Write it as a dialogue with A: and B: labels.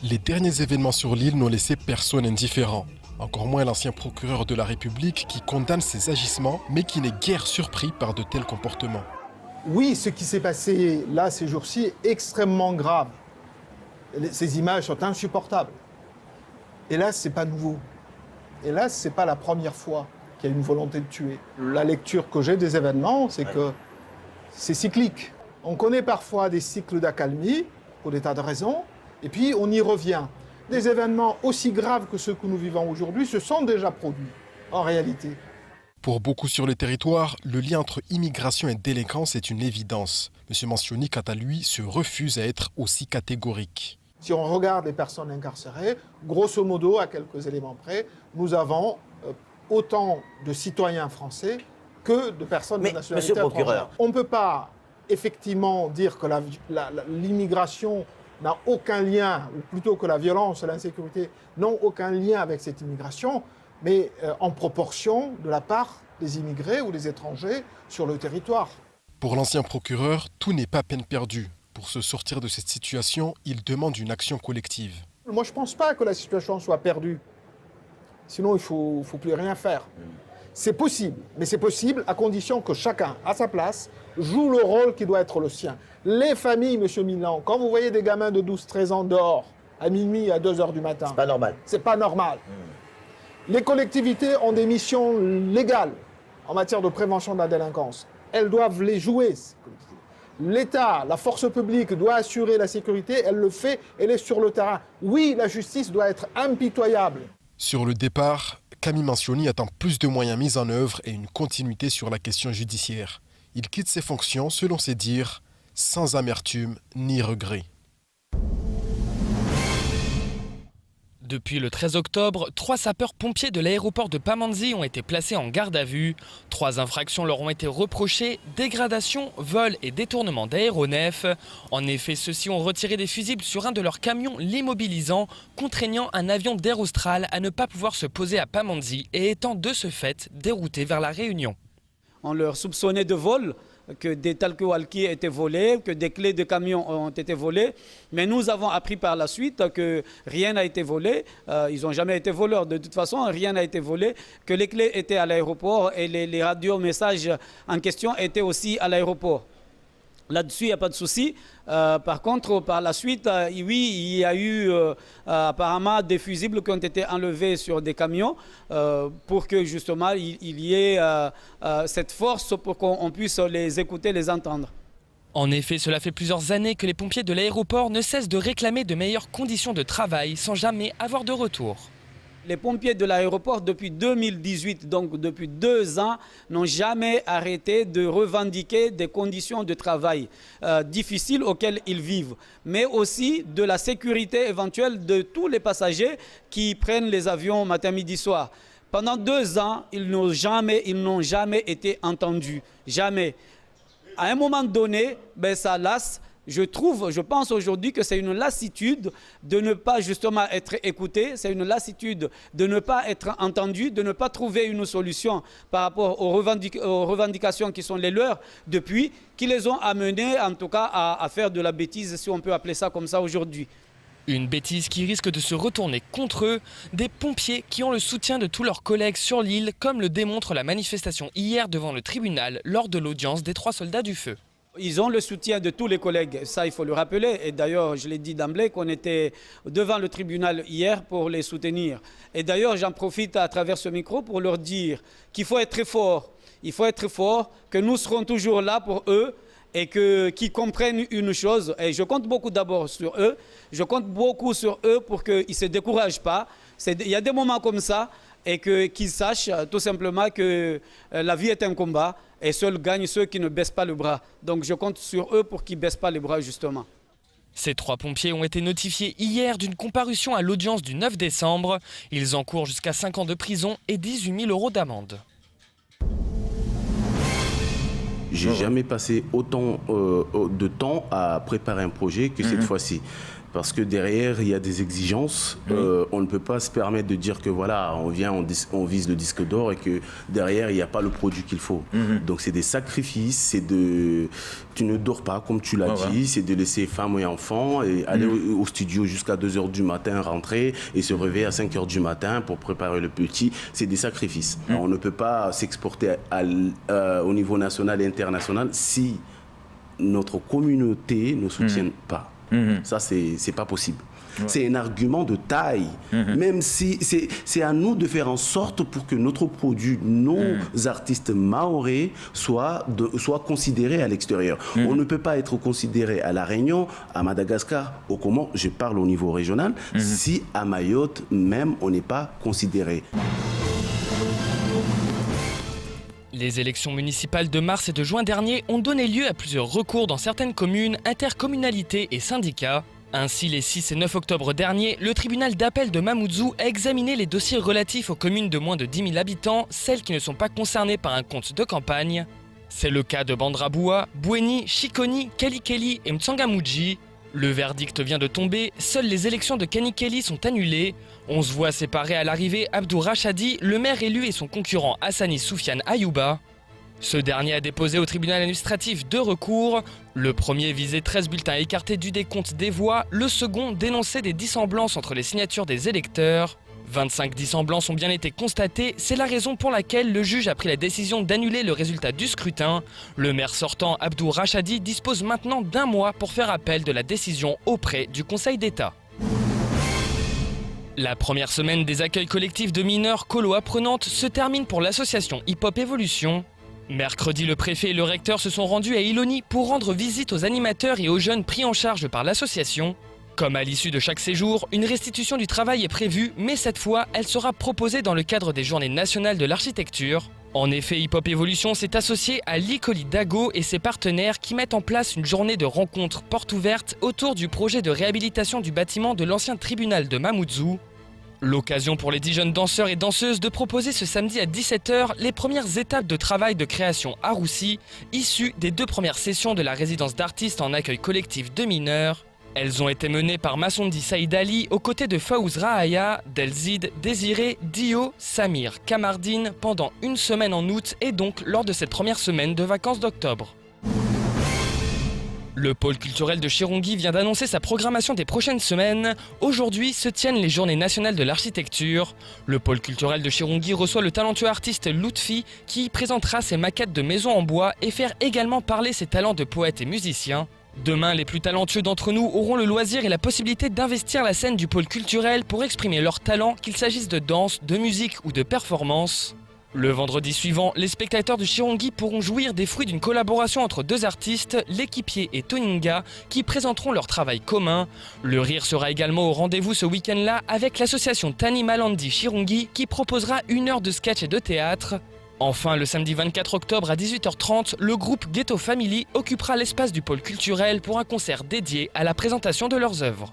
A: Les derniers événements sur l'île n'ont laissé personne indifférent. Encore moins l'ancien procureur de la République qui condamne ces agissements, mais qui n'est guère surpris par de tels comportements.
B: Oui, ce qui s'est passé là ces jours-ci est extrêmement grave. Ces images sont insupportables. Hélas, ce n'est pas nouveau. Hélas, ce n'est pas la première fois qu'il y a une volonté de tuer. La lecture que j'ai des événements, c'est que c'est cyclique. On connaît parfois des cycles d'accalmie, pour des tas de raisons, et puis on y revient. Des événements aussi graves que ceux que nous vivons aujourd'hui se sont déjà produits, en réalité.
A: Pour beaucoup sur le territoire, le lien entre immigration et délinquance est une évidence. M. Mansioni, quant à lui, se refuse à être aussi catégorique.
B: Si on regarde les personnes incarcérées, grosso modo, à quelques éléments près, nous avons autant de citoyens français que de personnes de nationalité étrangère. On ne peut pas effectivement dire que l'immigration n'a aucun lien, ou plutôt que la violence et l'insécurité n'ont aucun lien avec cette immigration, mais en proportion de la part des immigrés ou des étrangers sur le territoire.
A: Pour l'ancien procureur, tout n'est pas peine perdue. Pour se sortir de cette situation, il demande une action collective.
B: Moi, je ne pense pas que la situation soit perdue. Sinon, il ne faut plus rien faire. C'est possible, mais c'est possible à condition que chacun, à sa place, joue le rôle qui doit être le sien. Les familles, M. Milan, quand vous voyez des gamins de 12-13 ans dehors, à minuit, à 2 h du matin...
C: C'est pas normal.
B: C'est pas normal. Les collectivités ont des missions légales en matière de prévention de la délinquance. Elles doivent les jouer. L'État, la force publique doit assurer la sécurité, elle le fait, elle est sur le terrain. Oui, la justice doit être impitoyable.
A: Sur le départ, Camille Mansioni attend plus de moyens mis en œuvre et une continuité sur la question judiciaire. Il quitte ses fonctions, selon ses dires, sans amertume ni regret.
D: Depuis le 13 octobre, 3 sapeurs-pompiers de l'aéroport de Pamandzi ont été placés en garde à vue. 3 infractions leur ont été reprochées, dégradation, vol et détournement d'aéronefs. En effet, ceux-ci ont retiré des fusibles sur un de leurs camions l'immobilisant, contraignant un avion d'Air Austral à ne pas pouvoir se poser à Pamandzi et étant de ce fait dérouté vers la Réunion.
E: On leur soupçonnait de vol, que des talkie-walkie étaient volés, que des clés de camion ont été volées. Mais nous avons appris par la suite que rien n'a été volé. Ils n'ont jamais été voleurs. De toute façon, rien n'a été volé. Que les clés étaient à l'aéroport et les radiomessages en question étaient aussi à l'aéroport. Là-dessus, il n'y a pas de souci. Par contre, par la suite, oui, il y a eu apparemment des fusibles qui ont été enlevés sur des camions pour que justement il y ait cette force pour qu'on puisse les écouter, les entendre.
D: En effet, cela fait plusieurs années que les pompiers de l'aéroport ne cessent de réclamer de meilleures conditions de travail sans jamais avoir de retour.
E: Les pompiers de l'aéroport, depuis 2018, donc depuis 2 ans, n'ont jamais arrêté de revendiquer des conditions de travail difficiles auxquelles ils vivent, mais aussi de la sécurité éventuelle de tous les passagers qui prennent les avions matin, midi, soir. Pendant 2 ans, ils n'ont jamais été entendus, jamais. À un moment donné, ça lasse. Je pense aujourd'hui que c'est une lassitude de ne pas justement être écouté, c'est une lassitude de ne pas être entendu, de ne pas trouver une solution par rapport aux revendications qui sont les leurs depuis, qui les ont amenés en tout cas à faire de la bêtise, si on peut appeler ça comme ça aujourd'hui.
D: Une bêtise qui risque de se retourner contre eux, des pompiers qui ont le soutien de tous leurs collègues sur l'île, comme le démontre la manifestation hier devant le tribunal lors de l'audience des 3 soldats du feu.
E: Ils ont le soutien de tous les collègues, ça il faut le rappeler. Et d'ailleurs, je l'ai dit d'emblée qu'on était devant le tribunal hier pour les soutenir. Et d'ailleurs, j'en profite à travers ce micro pour leur dire qu'il faut être très fort. Il faut être fort, que nous serons toujours là pour eux et qu'ils comprennent une chose. Et je compte beaucoup d'abord sur eux. Je compte beaucoup sur eux pour qu'ils ne se découragent pas. Il y a des moments comme ça et qu'ils sachent tout simplement que la vie est un combat. Et seuls gagnent ceux qui ne baissent pas le bras. Donc je compte sur eux pour qu'ils ne baissent pas les bras justement.
D: Ces 3 pompiers ont été notifiés hier d'une comparution à l'audience du 9 décembre. Ils encourent jusqu'à 5 ans de prison et 18 000 € d'amende.
F: J'ai jamais passé autant de temps à préparer un projet que cette fois-ci.
C: parce que derrière, il y a des exigences. On ne peut pas se permettre de dire que voilà, on vise le disque d'or et que derrière, il n'y a pas le produit qu'il faut. Donc, c'est des sacrifices, tu ne dors pas, comme tu l'as dit, c'est de laisser femme et enfants et aller au studio jusqu'à 2h du matin, rentrer et se réveiller à 5h du matin pour préparer le petit. C'est des sacrifices. On ne peut pas s'exporter au niveau national et international si notre communauté ne soutient pas. Ça, c'est pas possible. C'est un argument de taille. Même si c'est à nous de faire en sorte pour que notre produit, nos artistes mahorais, soient considérés à l'extérieur. On ne peut pas être considéré à La Réunion, à Madagascar, au Comores, je parle au niveau régional, si à Mayotte même on n'est pas considéré.
D: Les élections municipales de mars et de juin dernier ont donné lieu à plusieurs recours dans certaines communes, intercommunalités et syndicats. Ainsi, les 6 et 9 octobre dernier, le tribunal d'appel de Mamoudzou a examiné les dossiers relatifs aux communes de moins de 10 000 habitants, celles qui ne sont pas concernées par un compte de campagne. C'est le cas de Bandraboua, Bouéni, Chikoni, Kalikeli et Mtsangamouji. Le verdict vient de tomber, seules les élections de Kanikeli sont annulées. On se voit séparer à l'arrivée Abdou Rachadi, le maire élu et son concurrent Hassani Soufiane Ayouba. Ce dernier a déposé au tribunal administratif 2 recours. Le premier visait 13 bulletins écartés du décompte des voix, le second dénonçait des dissemblances entre les signatures des électeurs. 25 dissemblances ont bien été constatées, c'est la raison pour laquelle le juge a pris la décision d'annuler le résultat du scrutin. Le maire sortant, Abdou Rachadi, dispose maintenant d'1 mois pour faire appel de la décision auprès du Conseil d'État. La première semaine des accueils collectifs de mineurs colo-apprenantes se termine pour l'association Hip Hop Évolution. Mercredi, le préfet et le recteur se sont rendus à Iloni pour rendre visite aux animateurs et aux jeunes pris en charge par l'association. Comme à l'issue de chaque séjour, une restitution du travail est prévue, mais cette fois, elle sera proposée dans le cadre des Journées nationales de l'architecture. En effet, Hip Hop Évolution s'est associé à l'Icoli Dago et ses partenaires qui mettent en place une journée de rencontres porte ouverte autour du projet de réhabilitation du bâtiment de l'ancien tribunal de Mamoudzou. L'occasion pour les 10 jeunes danseurs et danseuses de proposer ce samedi à 17h les premières étapes de travail de création à Roussi, issues des 2 premières sessions de la résidence d'artistes en accueil collectif de mineurs. Elles ont été menées par Massondi Saïd Ali aux côtés de Faouz Rahaya, Delzid, Désiré, Dio, Samir, Kamardine pendant une semaine en août et donc lors de cette première semaine de vacances d'octobre. Le pôle culturel de Chirongui vient d'annoncer sa programmation des prochaines semaines. Aujourd'hui se tiennent les Journées nationales de l'architecture. Le pôle culturel de Chirongui reçoit le talentueux artiste Lutfi qui présentera ses maquettes de maisons en bois et faire également parler ses talents de poète et musicien. Demain, les plus talentueux d'entre nous auront le loisir et la possibilité d'investir la scène du pôle culturel pour exprimer leurs talents, qu'il s'agisse de danse, de musique ou de performance. Le vendredi suivant, les spectateurs de Chirongui pourront jouir des fruits d'une collaboration entre 2 artistes, L'Équipier et Toninga, qui présenteront leur travail commun. Le rire sera également au rendez-vous ce week-end-là avec l'association Tani Malandi Chirongui qui proposera 1 heure de sketch et de théâtre. Enfin, le samedi 24 octobre à 18h30, le groupe Ghetto Family occupera l'espace du pôle culturel pour un concert dédié à la présentation de leurs œuvres.